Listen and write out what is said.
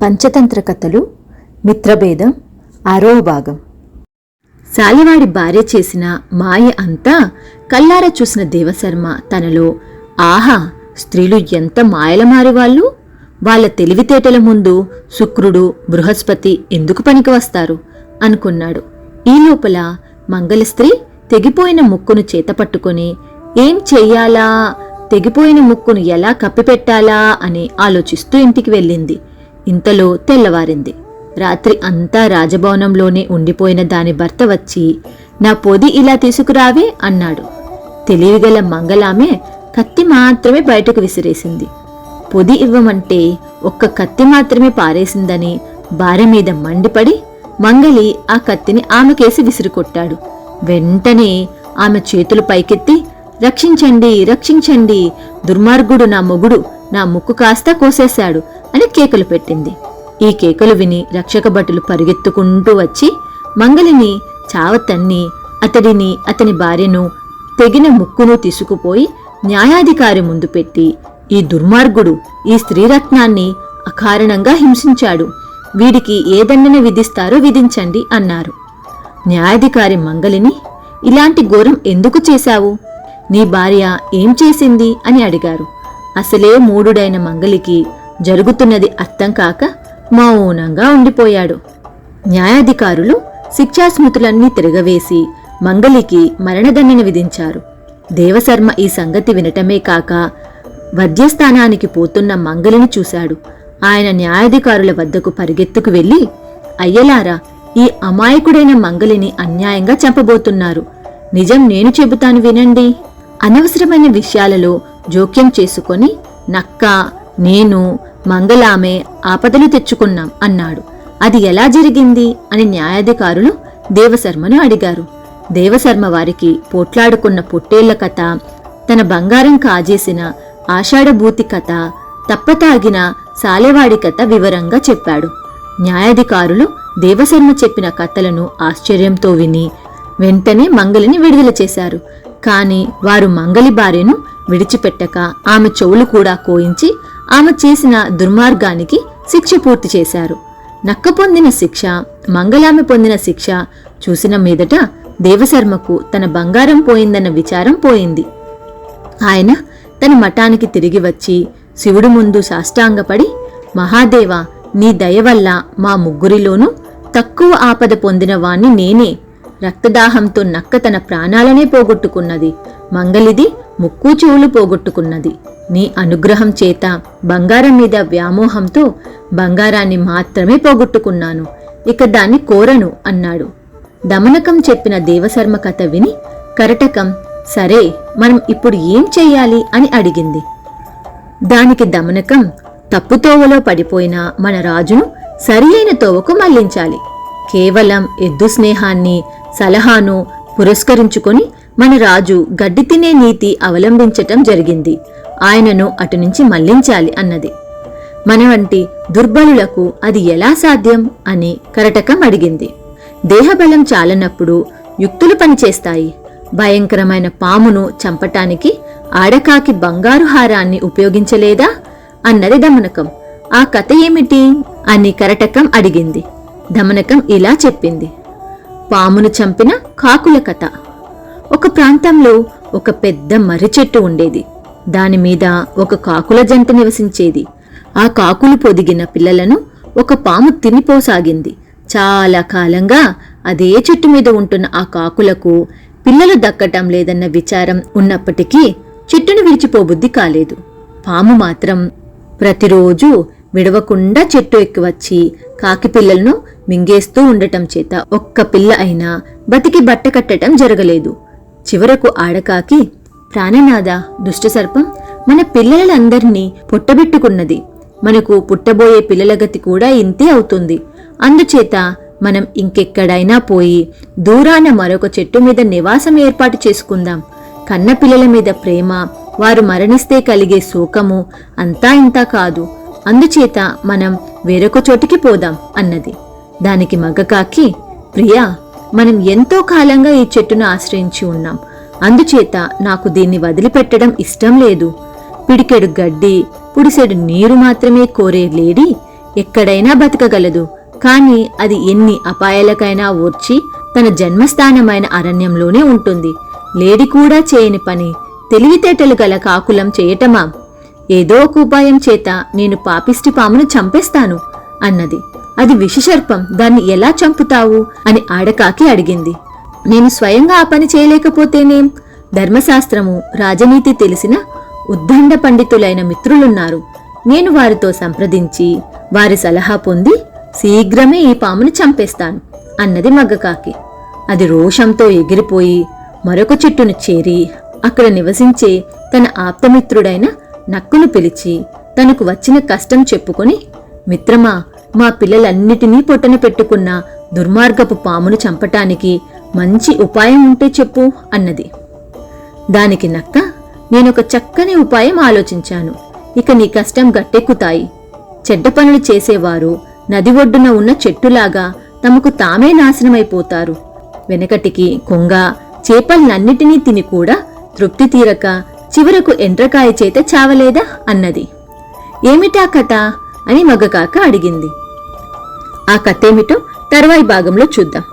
పంచతంత్ర కథలు మిత్రభేదం 6వ భాగం. సాలివాడి భార్య చేసిన మాయ అంతా కల్లారా చూసిన దేవశర్మ తనలో, ఆహా, స్త్రీలు ఎంత మాయలమారి వాళ్ళు, వాళ్ళ తెలివితేటల ముందు శుక్రుడు బృహస్పతి ఎందుకు పనికి వస్తారు అనుకున్నాడు. ఈ లోపల మంగళ స్త్రీ తెగిపోయిన ముక్కును చేతపట్టుకుని ఏం చెయ్యాలా, తెగిపోయిన ముక్కును ఎలా కప్పిపెట్టాలా అని ఆలోచిస్తూ ఇంటికి వెళ్ళింది. ఇంతలో తెల్లవారింది. రాత్రి అంతా రాజభవనంలోనే ఉండిపోయిన దాని భర్త వచ్చి, నా పొది ఇలా తీసుకురావే అన్నాడు. తెలివిగల మంగళామె కత్తి మాత్రమే బయటకు విసిరేసింది. పొది ఇవ్వమంటే ఒక్క కత్తి మాత్రమే పారేసిందని భార్య మీద మండిపడి మంగలి ఆ కత్తిని ఆమెకేసి విసిరికొట్టాడు. వెంటనే ఆమె చేతులు పైకెత్తి, రక్షించండి, రక్షించండి, దుర్మార్గుడు నా మొగుడు నా ముక్కు కాస్త కోసేశాడు అని కేకలు పెట్టింది. ఈ కేకలు విని రక్షక భటులు పరిగెత్తుకుంటూ వచ్చి మంగలిని చావతన్ని, అతడిని అతని భార్యను తెగిన ముక్కును తీసుకుపోయి న్యాయాధికారి ముందు పెట్టి, ఈ దుర్మార్గుడు ఈ స్త్రీరత్నాన్ని అకారణంగా హింసించాడు, వీడికి ఏ దండన విధిస్తారో విధించండి అన్నారు. న్యాయాధికారి మంగలిని, ఇలాంటి ఘోరం ఎందుకు చేశావు, నీ భార్య ఏం చేసింది అని అడిగారు. అసలే మూఢుడైన మంగలికి జరుగుతున్నది అర్థం కాక మౌనంగా ఉండిపోయాడు. న్యాయాధికారులు శిక్షాస్మృతులన్నీ తిరగవేసి మంగలికి మరణదండన విధించారు. దేవశర్మ ఈ సంగతి వినటమే కాక వధ్యస్థానానికి పోతున్న మంగలిని చూశాడు. ఆయన న్యాయాధికారుల వద్దకు పరిగెత్తుకు వెళ్లి, అయ్యలారా, ఈ అమాయకుడైన మంగలిని అన్యాయంగా చంపబోతున్నారు, నిజం నేను చెబుతాను వినండి. అనవసరమైన విషయాలలో జోక్యం చేసుకొని నక్క, నేను, మంగళామె ఆపదలు తెచ్చుకున్నాం అన్నాడు. అది ఎలా జరిగింది అని న్యాయాధికారులు దేవశర్మను అడిగారు. దేవశర్మ వారికి పోట్లాడుకున్న పొట్టేళ్ల కథ, తన బంగారం కాజేసిన ఆషాఢభూతి కథ, తప్పతాగిన సాలెవాడి కథ వివరంగా చెప్పాడు. న్యాయాధికారులు దేవశర్మ చెప్పిన కథలను ఆశ్చర్యంతో విని వెంటనే మంగలిని విడుదల చేశారు. కాని వారు మంగలి భార్యను విడిచిపెట్టక ఆమె చెవులు కూడా కోయించి ఆమె చేసిన దుర్మార్గానికి శిక్ష పూర్తి చేశారు. నక్క పొందిన శిక్ష, మంగళామె పొందిన శిక్ష చూసిన మీదట దేవశర్మకు తన బంగారం పోయిందన్న విచారం పోయింది. ఆయన తన మఠానికి తిరిగి వచ్చి శివుడి ముందు సాష్టాంగపడి, మహాదేవ, నీ దయ వల్ల మా ముగ్గురిలోనూ తక్కువ ఆపద పొందిన వాణ్ణి నేనే. రక్తదాహంతో నక్క తన ప్రాణాలనే పోగొట్టుకున్నది, మంగలిది ముక్కు చెవులు పోగొట్టుకున్నది. నీ అనుగ్రహం చేత బంగారం మీద వ్యామోహంతో బంగారాన్ని మాత్రమే పోగొట్టుకున్నాను, ఇక దాన్ని కోరను అన్నాడు. దమనకం చెప్పిన దేవశర్మ కథ విని కరటకం, సరే, మనం ఇప్పుడు ఏం చెయ్యాలి అని అడిగింది. దానికి దమనకం, తప్పుతోవలో పడిపోయిన మన రాజును సరి అయిన తోవకు మళ్లించాలి. కేవలం ఎద్దు స్నేహాన్ని, సలహాను పురస్కరించుకొని మన రాజు గడ్డి తినే నీతి అవలంబించటం జరిగింది, ఆయనను అటునుంచి మళ్లించాలి అన్నది. మన వంటి దుర్బలులకు అది ఎలా సాధ్యం అని కరటకం అడిగింది. దేహబలం చాలనప్పుడు యుక్తులు పనిచేస్తాయి. భయంకరమైన పామును చంపటానికి ఆడకాకి బంగారు హారాన్ని ఉపయోగించలేదా అన్నది దమనకం. ఆ కథ ఏమిటి అని కరటకం అడిగింది. దమనకం ఇలా చెప్పింది. పామును చంపిన కాకుల కథ. ఒక ప్రాంతంలో ఒక పెద్ద మర్రి చెట్టు ఉండేది. దానిమీద ఒక కాకుల జంట నివసించేది. ఆ కాకులు పొదిగిన పిల్లలను ఒక పాము తినిపోసాగింది. చాలా కాలంగా అదే చెట్టు మీద ఉంటున్న ఆ కాకులకు పిల్లలు దక్కటం లేదన్న విచారం ఉన్నప్పటికీ చెట్టును విడిచిపోబుద్ధి కాలేదు. పాము మాత్రం ప్రతిరోజు విడవకుండా చెట్టు ఎక్కి వచ్చి కాకి పిల్లలను మింగేస్తూ ఉండటం చేత ఒక్క పిల్ల అయినా బతికి బట్ట కట్టడం జరగలేదు. చివరకు ఆడకాకి, ప్రాణనాథ, దుష్టసర్పం మన పిల్లలందరినీ పొట్టబెట్టుకున్నది, మనకు పుట్టబోయే పిల్లల గతి కూడా ఇంతే అవుతుంది. అందుచేత మనం ఇంకెక్కడైనా పోయి దూరాన మరొక చెట్టు మీద నివాసం ఏర్పాటు చేసుకుందాం. కన్న పిల్లల మీద ప్రేమ, వారు మరణిస్తే కలిగే శోకము అంతా ఇంతా కాదు. అందుచేత మనం వేరొక చోటికి పోదాం అన్నది. దానికి మగకాకి, ప్రియా, మనం ఎంతో కాలంగా ఈ చెట్టును ఆశ్రయించి ఉన్నాం, అందుచేత నాకు దీన్ని వదిలిపెట్టడం ఇష్టం లేదు. పిడికెడు గడ్డి, పుడిసెడు నీరు మాత్రమే కోరే లేడి ఎక్కడైనా బతకగలదు. కాని అది ఎన్ని అపాయాలకైనా ఓర్చి తన జన్మస్థానమైన అరణ్యంలోనే ఉంటుంది. లేడి కూడా చేయని పని తెలివితేటలు గల కాకులం చేయటమా? ఏదో ఒక ఉపాయం చేత నేను పాపిష్టి పామును చంపేస్తాను అన్నది. అది విషసర్పం, దాన్ని ఎలా చంపుతావు అని ఆడకాకి అడిగింది. నేను స్వయంగా ఆ పని చేయలేకపోతేనేం? ధర్మశాస్త్రము రాజనీతి తెలిసిన ఉద్దండ పండితులైన మిత్రులున్నారు. నేను వారితో సంప్రదించి వారి సలహా పొంది శీఘ్రమే ఈ పామును చంపేస్తాను అన్నది మగకాకి. అది రోషంతో ఎగిరిపోయి మరొక చెట్టును చేరి అక్కడ నివసించే తన ఆప్తమిత్రుడైన నక్కును పిలిచి తనకు వచ్చిన కష్టం చెప్పుకొని, మిత్రమా, మా పిల్లలన్నిటినీ పొట్టన పెట్టుకున్న దుర్మార్గపు పామును చంపటానికి మంచి ఉపాయం ఉంటే చెప్పు అన్నది. దానికి నక్క, నేనొక చక్కని ఉపాయం ఆలోచించాను. ఇక నీ కష్టం గట్టెక్కుతాయి. చెడ్డ పనులు చేసేవారు నది ఒడ్డున ఉన్న చెట్టులాగా తమకు తామే నాశనమైపోతారు. వెనకటికి కొంగ చేపలన్నిటినీ తిని కూడా తృప్తి తీరక చివరకు ఎండ్రకాయ చేత చావలేదా అన్నది. ఏమిటా కథ అని మగకాక అడిగింది. ఆ కథేమిటో తర్వాయి భాగంలో చూద్దాం.